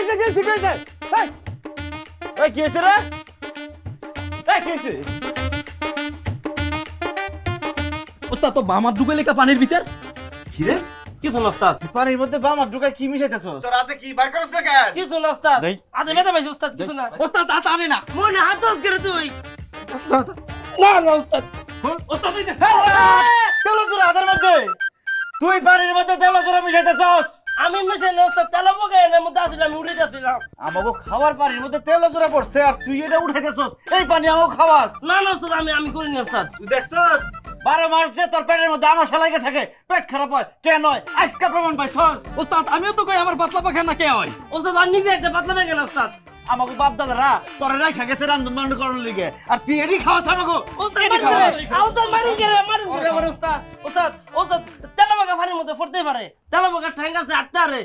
মিশে গেল শিখাইছে এই এই কি হইছে রে এই কি হইছে ওস্তাদ তো বামার ঢুকে লেখা পানির ভিতর কি রে কিছু না ওস্তাদ পানির মধ্যে বামার ঢুকায় কি মিশাইতেছো তোর রাতে কি বার করছ না কেন কিছু না ওস্তাদ আজ বেদা ভাই ওস্তাদ কিছু না ওস্তাদ তা টানে না মনে হাত দরদ করে তুই না না ওস্তাদ ওস্তাদ এই তেল জোরা হাতের মধ্যে তুই পানির মধ্যে তেল জোরা মিশাইতেছস আমি মিশাই না ওস্তাদ তেল পকাই না মধ্যে আসিলাম উড়ে যাচ্ছিলাম আমাগো খাবার পানির মধ্যে তেল জোরা পড়ছে আর তুই এটা উঠাইতেছস এই পানি আমাগো খাওয়াস না না ওস্তাদ আমি করি না ওস্তাদ তুই দেখছস 12 মাস যে তোর পেটের মধ্যে আমার শালাইকে থাকে পেট খারাপ হয় কেন হয় আজকে প্রমাণ পাইছস ওস্তাদ আমিও তো কই আমার পাতলা পাখা না কে হয় ওস্তাদ আর নিজে একটা পাতলা পায়খানা ওস্তাদ আমাগো বাপ দাদারা তোরা রাখা গেছে রান্ধন বান্ড করার লিগে আর তুই এডি খাওয়াস আমাগো এডি খাওয়াস আউতার মারুন করে আমার ওস্তাদ ওস্তাদ ওস্তাদ তেলাবাগা পানির মধ্যে পড়তে পারে তেলাবাগা ঠ্যাং আছে আটটা রে